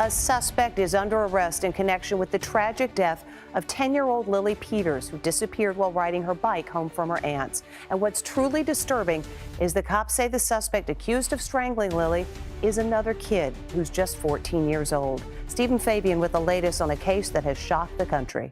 A suspect is under arrest in connection with the tragic death of 10-year-old Lily Peters, who disappeared while riding her bike home from her aunt's. And what's truly disturbing is the cops say the suspect accused of strangling Lily is another kid who's just 14 years old. Stephen Fabian with the latest on a case that has shocked the country.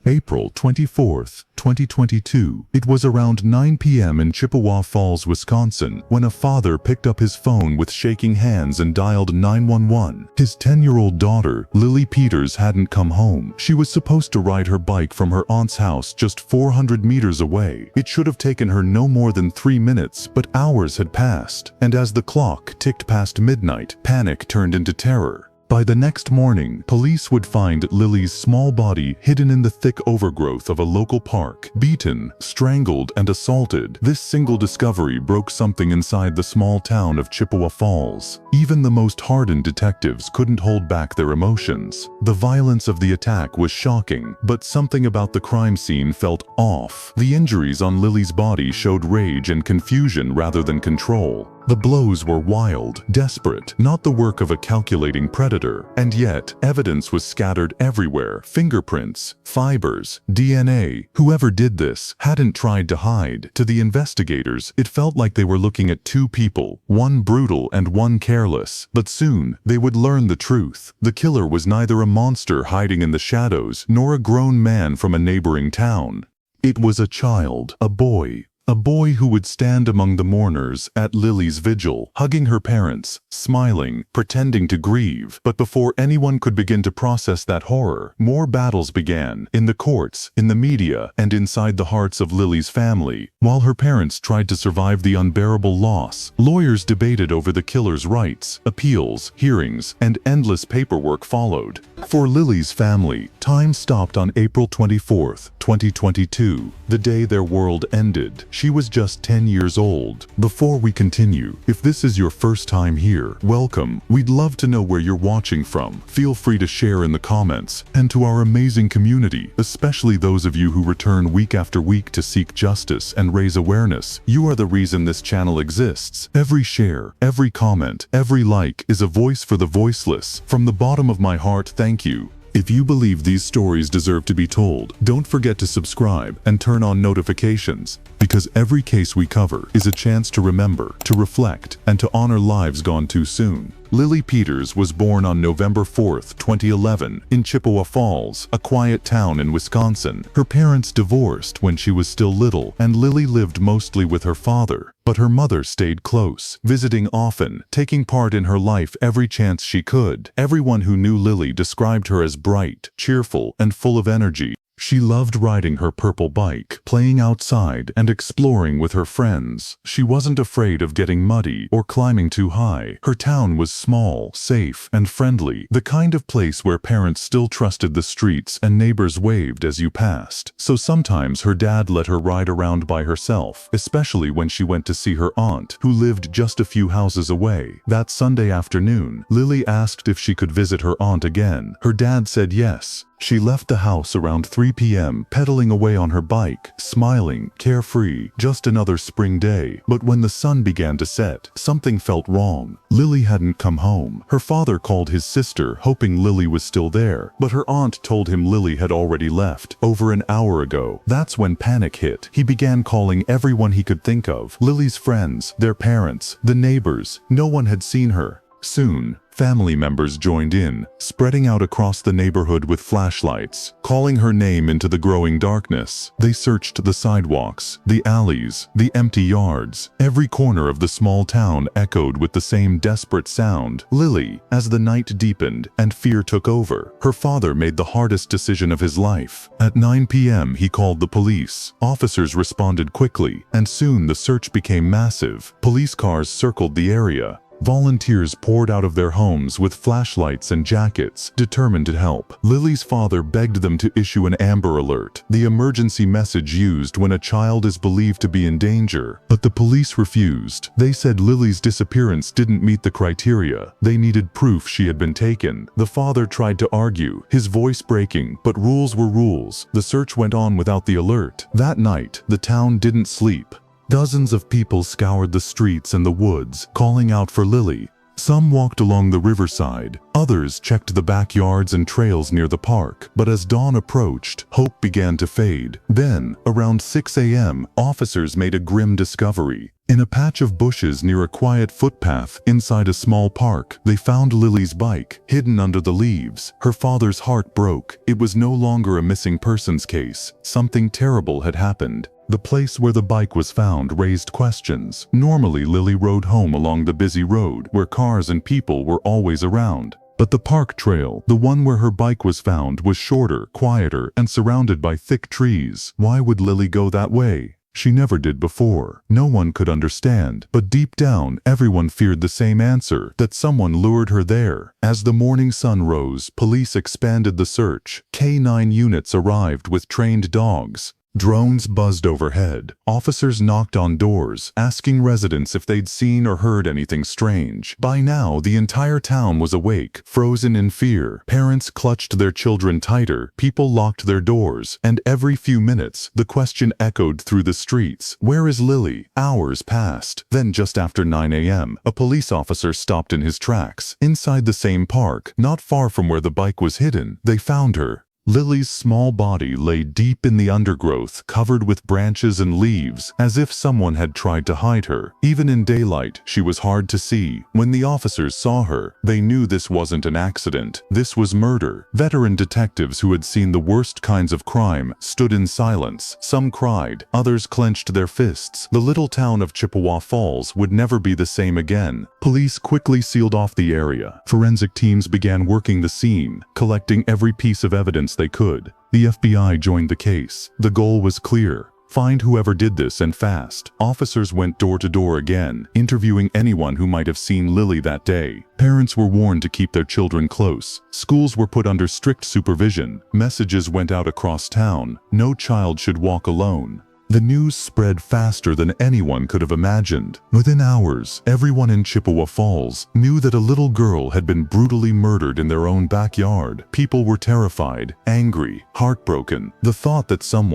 April 24th, 2022. It was around 9 p.m. in Chippewa Falls, Wisconsin, when a father picked up his phone with shaking hands and dialed 911. His 10-year-old daughter, Lily Peters, hadn't come home. She was supposed to ride her bike from her aunt's house just 400 meters away. It should have taken her no more than 3 minutes, but hours had passed, and as the clock ticked past midnight, panic turned into terror. By the next morning, police would find Lily's small body hidden in the thick overgrowth of a local park, beaten, strangled, and assaulted. This single discovery broke something inside the small town of Chippewa Falls. Even the most hardened detectives couldn't hold back their emotions. The violence of the attack was shocking, but something about the crime scene felt off. The injuries on Lily's body showed rage and confusion rather than control. The blows were wild, desperate, not the work of a calculating predator. And yet, evidence was scattered everywhere. Fingerprints, fibers, DNA. Whoever did this hadn't tried to hide. To the investigators, it felt like they were looking at two people, one brutal and one careless. But soon, they would learn the truth. The killer was neither a monster hiding in the shadows, nor a grown man from a neighboring town. It was a child, a boy. A boy who would stand among the mourners at Lily's vigil, hugging her parents, smiling, pretending to grieve. But before anyone could begin to process that horror, more battles began, in the courts, in the media, and inside the hearts of Lily's family. While her parents tried to survive the unbearable loss, lawyers debated over the killer's rights. Appeals, hearings, and endless paperwork followed. For Lily's family, time stopped on April 24th, 2022, the day their world ended. She was just 10 years old. Before we continue, if this is your first time here, welcome. We'd love to know where you're watching from. Feel free to share in the comments. And to our amazing community, especially those of you who return week after week to seek justice and raise awareness, you are the reason this channel exists. Every share, every comment, every like is a voice for the voiceless. From the bottom of my heart, thank you. If you believe these stories deserve to be told, don't forget to subscribe and turn on notifications, because every case we cover is a chance to remember, to reflect, and to honor lives gone too soon. Lily Peters was born on November 4th, 2011, in Chippewa Falls, a quiet town in Wisconsin. Her parents divorced when she was still little, and Lily lived mostly with her father. But her mother stayed close, visiting often, taking part in her life every chance she could. Everyone who knew Lily described her as bright, cheerful, and full of energy. She loved riding her purple bike, playing outside, and exploring with her friends. She wasn't afraid of getting muddy or climbing too high. Her town was small, safe, and friendly, the kind of place where parents still trusted the streets and neighbors waved as you passed. So sometimes her dad let her ride around by herself, especially when she went to see her aunt, who lived just a few houses away. That Sunday afternoon, Lily asked if she could visit her aunt again. Her dad said yes. She left the house around 3 p.m., pedaling away on her bike, smiling, carefree, just another spring day. But when the sun began to set, something felt wrong. Lily hadn't come home. Her father called his sister, hoping Lily was still there, but her aunt told him Lily had already left, over an hour ago. That's when panic hit. He began calling everyone he could think of. Lily's friends, their parents, the neighbors. No one had seen her. Soon, family members joined in, spreading out across the neighborhood with flashlights, calling her name into the growing darkness. They searched the sidewalks, the alleys, the empty yards. Every corner of the small town echoed with the same desperate sound. Lily. As the night deepened and fear took over, her father made the hardest decision of his life. At 9 p.m. he called the police. Officers responded quickly, and soon the search became massive. Police cars circled the area. Volunteers poured out of their homes with flashlights and jackets, determined to help. Lily's father begged them to issue an Amber Alert, the emergency message used when a child is believed to be in danger. But the police refused. They said Lily's disappearance didn't meet the criteria. They needed proof she had been taken. The father tried to argue, his voice breaking, but rules were rules. The search went on without the alert. That night, the town didn't sleep. Dozens of people scoured the streets and the woods, calling out for Lily. Some walked along the riverside, others checked the backyards and trails near the park. But as dawn approached, hope began to fade. Then, around 6 a.m., officers made a grim discovery. In a patch of bushes near a quiet footpath inside a small park, they found Lily's bike, hidden under the leaves. Her father's heart broke. It was no longer a missing persons case. Something terrible had happened. The place where the bike was found raised questions. Normally, Lily rode home along the busy road, where cars and people were always around. But the park trail, the one where her bike was found, was shorter, quieter, and surrounded by thick trees. Why would Lily go that way? She never did before. No one could understand, but deep down, everyone feared the same answer, that someone lured her there. As the morning sun rose, police expanded the search. K-9 units arrived with trained dogs. Drones buzzed overhead. Officers knocked on doors, asking residents if they'd seen or heard anything strange. By now, the entire town was awake, frozen in fear. Parents clutched their children tighter, people locked their doors, and every few minutes, the question echoed through the streets, "Where is Lily?" Hours passed. Then just after 9 a.m., a police officer stopped in his tracks. Inside the same park, not far from where the bike was hidden, they found her. Lily's small body lay deep in the undergrowth, covered with branches and leaves, as if someone had tried to hide her. Even in daylight, she was hard to see. When the officers saw her, they knew this wasn't an accident. This was murder. Veteran detectives who had seen the worst kinds of crime stood in silence. Some cried, others clenched their fists. The little town of Chippewa Falls would never be the same again. Police quickly sealed off the area. Forensic teams began working the scene, collecting every piece of evidence they could. The FBI joined the case. The goal was clear: find whoever did this, and fast. Officers went door to door again, interviewing anyone who might have seen Lily that day. Parents were warned to keep their children close. Schools were put under strict supervision. Messages went out across town: no child should walk alone. The news spread faster than anyone could have imagined. Within hours, everyone in Chippewa Falls knew that a little girl had been brutally murdered in their own backyard. People were terrified, angry, heartbroken. The thought that some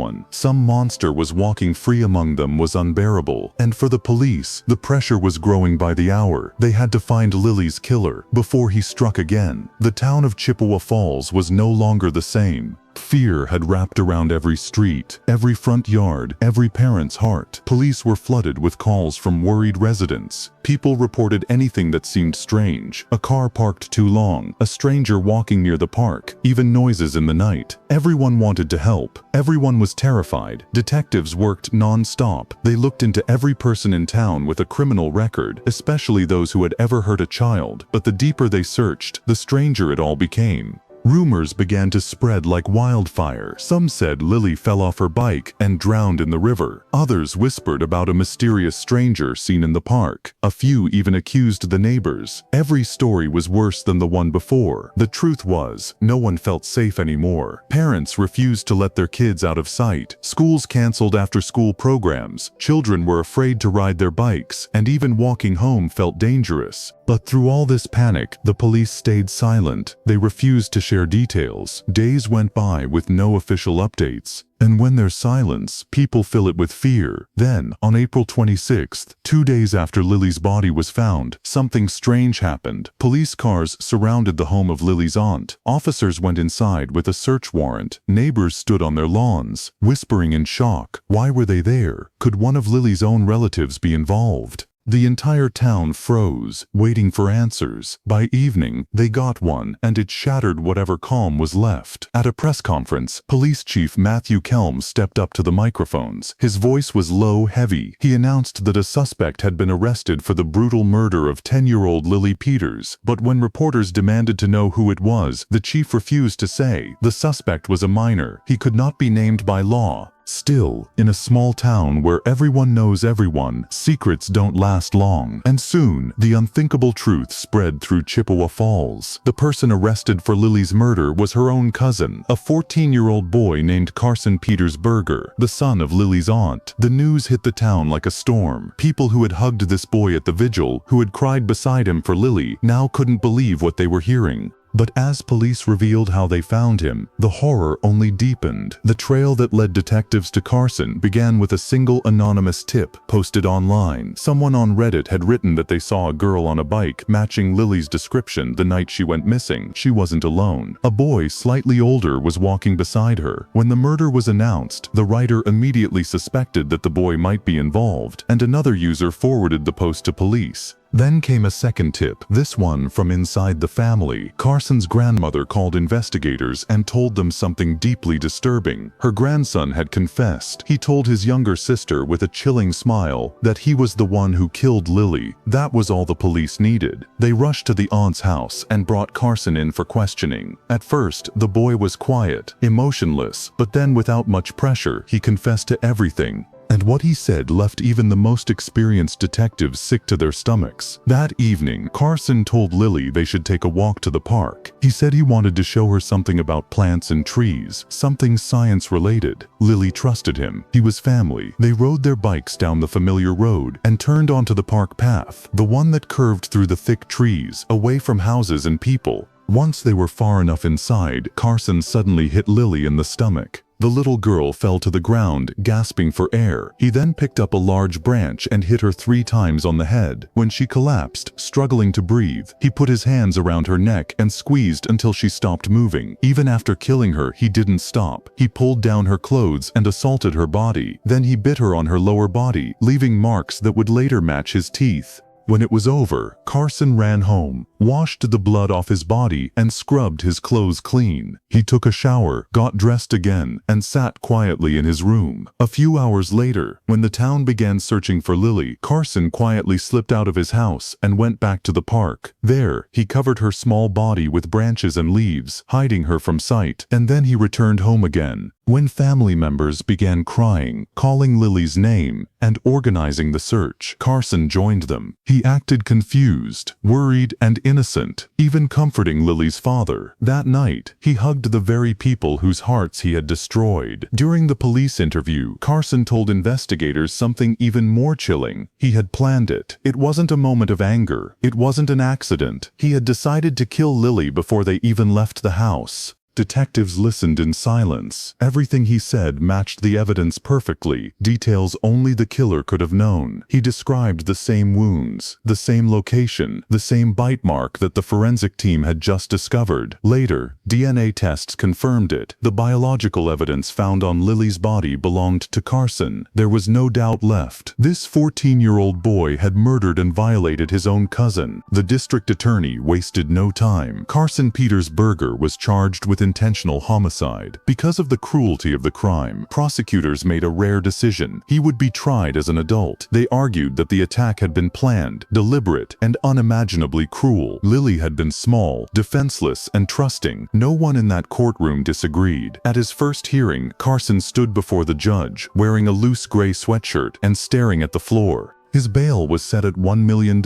monster was walking free among them was unbearable. And for the police, the pressure was growing by the hour. They had to find Lily's killer before he struck again. The town of Chippewa Falls was no longer the same. Fear had wrapped around every street, every front yard, every parent's heart. Police were flooded with calls from worried residents. People reported anything that seemed strange: a car parked too long, a stranger walking near the park, even noises in the night. Everyone wanted to help. Everyone was terrified. Detectives worked non-stop. They looked into every person in town with a criminal record, especially those who had ever hurt a child. But the deeper they searched, the stranger it all became. Rumors began to spread like wildfire. Some said Lily fell off her bike and drowned in the river. Others whispered about a mysterious stranger seen in the park. A few even accused the neighbors. Every story was worse than the one before. The truth was, no one felt safe anymore. Parents refused to let their kids out of sight. Schools canceled after-school programs. Children were afraid to ride their bikes, and even walking home felt dangerous. But through all this panic, the police stayed silent. They refused to share details. Days went by with no official updates. And when there's silence, people fill it with fear. Then, on April 26th, 2 days after Lily's body was found, something strange happened. Police cars surrounded the home of Lily's aunt. Officers went inside with a search warrant. Neighbors stood on their lawns, whispering in shock. Why were they there? Could one of Lily's own relatives be involved? The entire town froze, waiting for answers. By evening, they got one, and it shattered whatever calm was left. At a press conference, Police Chief Matthew Kelm stepped up to the microphones. His voice was low, heavy. He announced that a suspect had been arrested for the brutal murder of 10-year-old Lily Peters. But when reporters demanded to know who it was, the chief refused to say. The suspect was a minor. He could not be named by law. Still, in a small town where everyone knows everyone, secrets don't last long. And soon, the unthinkable truth spread through Chippewa Falls. The person arrested for Lily's murder was her own cousin, a 14-year-old boy named Carson Peters Berger, the son of Lily's aunt. The news hit the town like a storm. People who had hugged this boy at the vigil, who had cried beside him for Lily, now couldn't believe what they were hearing. But as police revealed how they found him, the horror only deepened. The trail that led detectives to Carson began with a single anonymous tip posted online. Someone on Reddit had written that they saw a girl on a bike matching Lily's description the night she went missing. She wasn't alone. A boy slightly older was walking beside her. When the murder was announced, the writer immediately suspected that the boy might be involved, and another user forwarded the post to police. Then came a second tip, this one from inside the family. Carson's grandmother called investigators and told them something deeply disturbing. Her grandson had confessed. He told his younger sister with a chilling smile that he was the one who killed Lily. That was all the police needed. They rushed to the aunt's house and brought Carson in for questioning. At first, the boy was quiet, emotionless, but then without much pressure, he confessed to everything. And what he said left even the most experienced detectives sick to their stomachs. That evening, Carson told Lily they should take a walk to the park. He said he wanted to show her something about plants and trees, something science-related. Lily trusted him. He was family. They rode their bikes down the familiar road and turned onto the park path, the one that curved through the thick trees, away from houses and people. Once they were far enough inside, Carson suddenly hit Lily in the stomach. The little girl fell to the ground, gasping for air. He then picked up a large branch and hit her 3 times on the head. When she collapsed, struggling to breathe, he put his hands around her neck and squeezed until she stopped moving. Even after killing her, he didn't stop. He pulled down her clothes and assaulted her body. Then he bit her on her lower body, leaving marks that would later match his teeth. When it was over, Carson ran home, washed the blood off his body, and scrubbed his clothes clean. He took a shower, got dressed again, and sat quietly in his room. A few hours later, when the town began searching for Lily, Carson quietly slipped out of his house and went back to the park. There, he covered her small body with branches and leaves, hiding her from sight, and then he returned home again. When family members began crying, calling Lily's name, and organizing the search, Carson joined them. He acted confused, worried, and innocent, even comforting Lily's father. That night, he hugged the very people whose hearts he had destroyed. During the police interview, Carson told investigators something even more chilling. He had planned it. It wasn't a moment of anger. It wasn't an accident. He had decided to kill Lily before they even left the house. Detectives listened in silence. Everything he said matched the evidence perfectly, details only the killer could have known. He described the same wounds, the same location, the same bite mark that the forensic team had just discovered. Later, DNA tests confirmed it. The biological evidence found on Lily's body belonged to Carson. There was no doubt left. This 14-year-old boy had murdered and violated his own cousin. The district attorney wasted no time. Carson Peters Berger was charged with intentional homicide. Because of the cruelty of the crime, prosecutors made a rare decision. He would be tried as an adult. They argued that the attack had been planned, deliberate, and unimaginably cruel. Lily had been small, defenseless, and trusting. No one in that courtroom disagreed. At his first hearing, Carson stood before the judge, wearing a loose gray sweatshirt and staring at the floor. His bail was set at $1 million,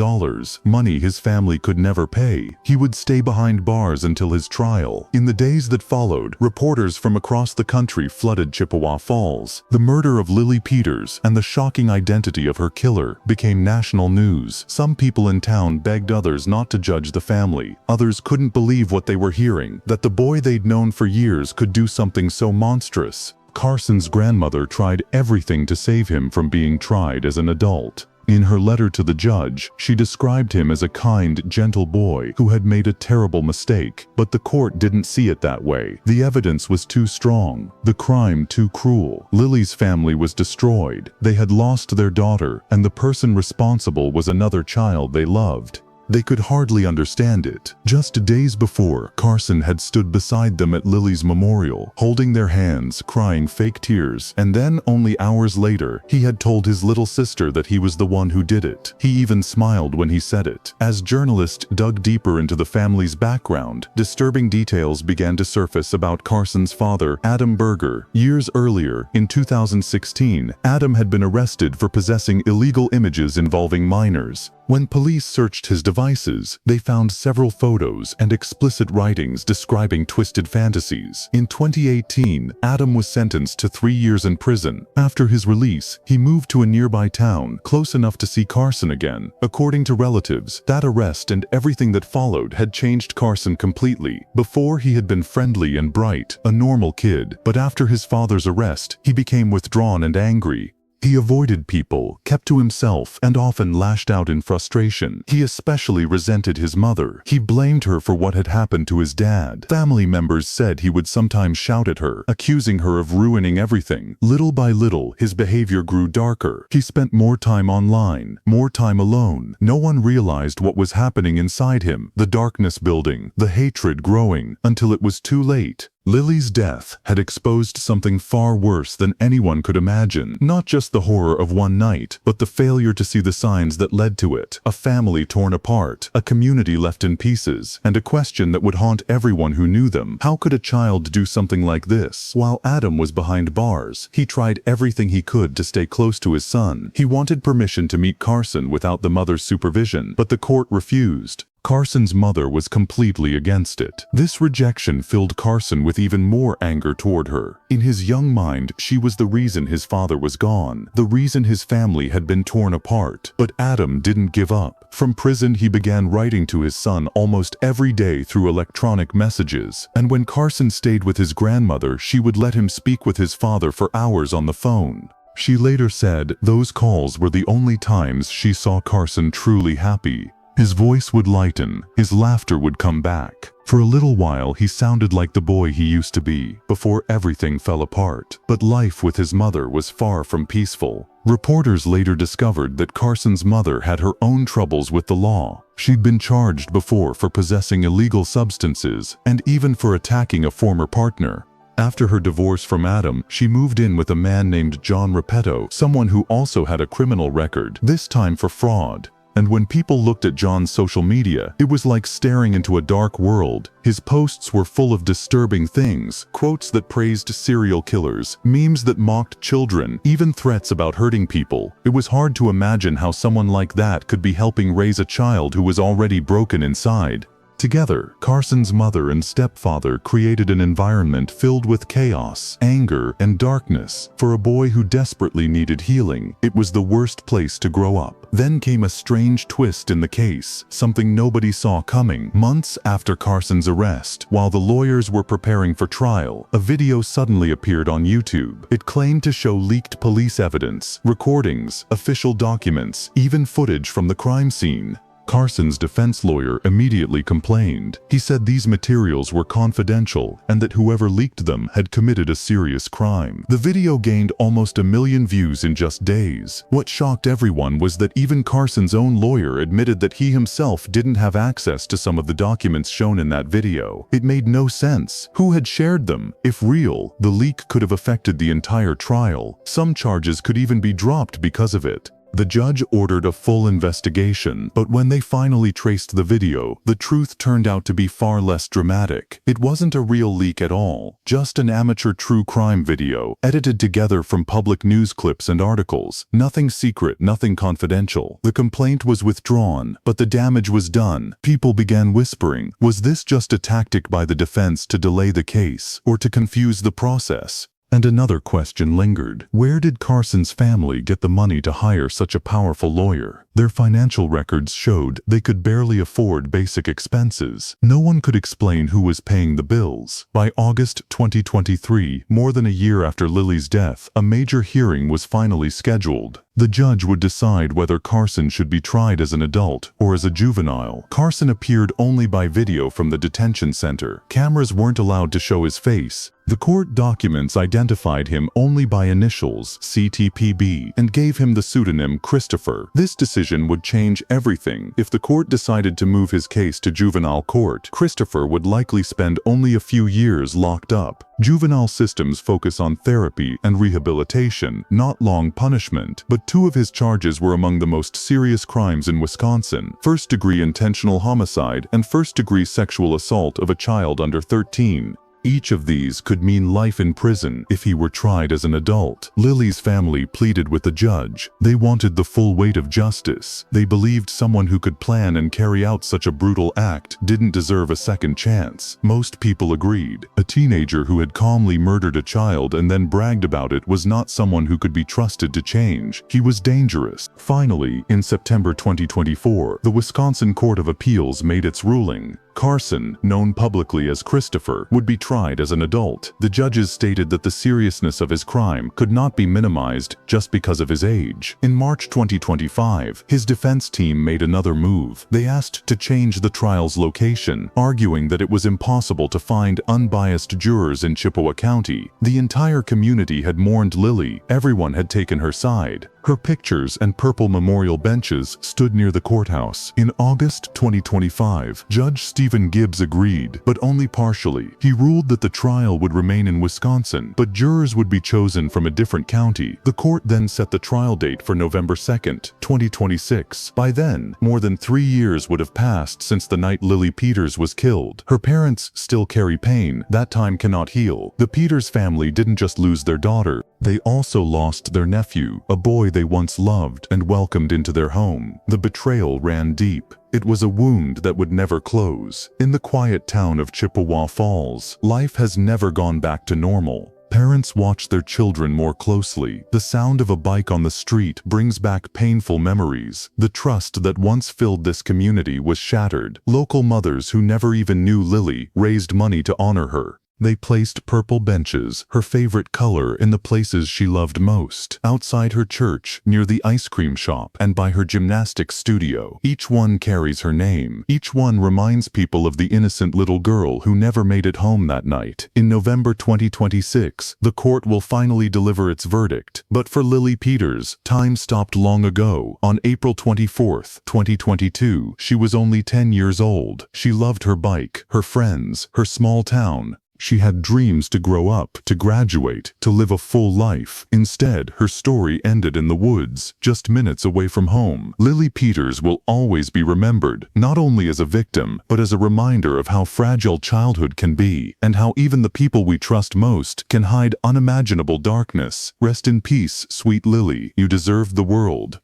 money his family could never pay. He would stay behind bars until his trial. In the days that followed, reporters from across the country flooded Chippewa Falls. The murder of Lily Peters and the shocking identity of her killer became national news. Some people in town begged others not to judge the family. Others couldn't believe what they were hearing, that the boy they'd known for years could do something so monstrous. Carson's grandmother tried everything to save him from being tried as an adult. In her letter to the judge, she described him as a kind, gentle boy who had made a terrible mistake, but the court didn't see it that way. The evidence was too strong, the crime too cruel. Lily's family was destroyed. They had lost their daughter, and the person responsible was another child they loved. They could hardly understand it. Just days before, Carson had stood beside them at Lily's memorial, holding their hands, crying fake tears, and then, only hours later, he had told his little sister that he was the one who did it. He even smiled when he said it. As journalists dug deeper into the family's background, disturbing details began to surface about Carson's father, Adam Berger. Years earlier, in 2016, Adam had been arrested for possessing illegal images involving minors. When police searched his devices, they found several photos and explicit writings describing twisted fantasies. In 2018, Adam was sentenced to 3 years in prison. After his release, he moved to a nearby town, close enough to see Carson again. According to relatives, that arrest and everything that followed had changed Carson completely. Before, he had been friendly and bright, a normal kid, but after his father's arrest, he became withdrawn and angry. He avoided people, kept to himself, and often lashed out in frustration. He especially resented his mother. He blamed her for what had happened to his dad. Family members said he would sometimes shout at her, accusing her of ruining everything. Little by little, his behavior grew darker. He spent more time online, more time alone. No one realized what was happening inside him, the darkness building, the hatred growing, until it was too late. Lily's death had exposed something far worse than anyone could imagine. Not just the horror of one night, but the failure to see the signs that led to it. A family torn apart, a community left in pieces, and a question that would haunt everyone who knew them. How could a child do something like this? While Adam was behind bars, he tried everything he could to stay close to his son. He wanted permission to meet Carson without the mother's supervision, but the court refused. Carson's mother was completely against it. This rejection filled Carson with even more anger toward her. In his young mind, she was the reason his father was gone, the reason his family had been torn apart. But Adam didn't give up. From prison, he began writing to his son almost every day through electronic messages. And when Carson stayed with his grandmother, she would let him speak with his father for hours on the phone. She later said those calls were the only times she saw Carson truly happy. His voice would lighten, his laughter would come back. For a little while he sounded like the boy he used to be, before everything fell apart. But life with his mother was far from peaceful. Reporters later discovered that Carson's mother had her own troubles with the law. She'd been charged before for possessing illegal substances, and even for attacking a former partner. After her divorce from Adam, she moved in with a man named John Repetto, someone who also had a criminal record, this time for fraud. And when people looked at John's social media, it was like staring into a dark world. His posts were full of disturbing things, quotes that praised serial killers, memes that mocked children, even threats about hurting people. It was hard to imagine how someone like that could be helping raise a child who was already broken inside. Together, Carson's mother and stepfather created an environment filled with chaos, anger, and darkness. For a boy who desperately needed healing, it was the worst place to grow up. Then came a strange twist in the case, something nobody saw coming. Months after Carson's arrest, while the lawyers were preparing for trial, a video suddenly appeared on YouTube. It claimed to show leaked police evidence, recordings, official documents, even footage from the crime scene. Carson's defense lawyer immediately complained. He said these materials were confidential and that whoever leaked them had committed a serious crime. The video gained almost 1 million views in just days. What shocked everyone was that even Carson's own lawyer admitted that he himself didn't have access to some of the documents shown in that video. It made no sense. Who had shared them? If real, the leak could have affected the entire trial. Some charges could even be dropped because of it. The judge ordered a full investigation, but when they finally traced the video, the truth turned out to be far less dramatic. It wasn't a real leak at all, just an amateur true crime video, edited together from public news clips and articles. Nothing secret, nothing confidential. The complaint was withdrawn, but the damage was done. People began whispering, was this just a tactic by the defense to delay the case, or to confuse the process? And another question lingered. Where did Carson's family get the money to hire such a powerful lawyer? Their financial records showed they could barely afford basic expenses. No one could explain who was paying the bills. By August 2023, more than a year after Lily's death, a major hearing was finally scheduled. The judge would decide whether Carson should be tried as an adult or as a juvenile. Carson appeared only by video from the detention center. Cameras weren't allowed to show his face. The court documents identified him only by initials, CTPB, and gave him the pseudonym Christopher. This decision would change everything. If the court decided to move his case to juvenile court, Christopher would likely spend only a few years locked up. Juvenile systems focus on therapy and rehabilitation, not long punishment. But 2 of his charges were among the most serious crimes in Wisconsin: first-degree intentional homicide and first-degree sexual assault of a child under 13. Each of these could mean life in prison if he were tried as an adult. Lily's family pleaded with the judge. They wanted the full weight of justice. They believed someone who could plan and carry out such a brutal act didn't deserve a second chance. Most people agreed. A teenager who had calmly murdered a child and then bragged about it was not someone who could be trusted to change. He was dangerous. Finally, in September 2024, the Wisconsin Court of Appeals made its ruling. Carson, known publicly as Christopher, would be tried as an adult. The judges stated that the seriousness of his crime could not be minimized just because of his age. In March 2025, his defense team made another move. They asked to change the trial's location, arguing that it was impossible to find unbiased jurors in Chippewa County. The entire community had mourned Lily. Everyone had taken her side. Her pictures and purple memorial benches stood near the courthouse. In August 2025, Judge Stephen Gibbs agreed, but only partially. He ruled that the trial would remain in Wisconsin, but jurors would be chosen from a different county. The court then set the trial date for November 2nd, 2026. By then, more than 3 years would have passed since the night Lily Peters was killed. Her parents still carry pain. That time cannot heal. The Peters family didn't just lose their daughter, they also lost their nephew, a boy they once loved and welcomed into their home. The betrayal ran deep. It was a wound that would never close. In the quiet town of Chippewa Falls, life has never gone back to normal. Parents watch their children more closely. The sound of a bike on the street brings back painful memories. The trust that once filled this community was shattered. Local mothers who never even knew Lily raised money to honor her. They placed purple benches, her favorite color, in the places she loved most. Outside her church, near the ice cream shop, and by her gymnastics studio. Each one carries her name. Each one reminds people of the innocent little girl who never made it home that night. In November 2026, the court will finally deliver its verdict. But for Lily Peters, time stopped long ago. On April 24th, 2022, she was only 10 years old. She loved her bike, her friends, her small town. She had dreams to grow up, to graduate, to live a full life. Instead, her story ended in the woods, just minutes away from home. Lily Peters will always be remembered, not only as a victim, but as a reminder of how fragile childhood can be, and how even the people we trust most can hide unimaginable darkness. Rest in peace, sweet Lily. You deserve the world.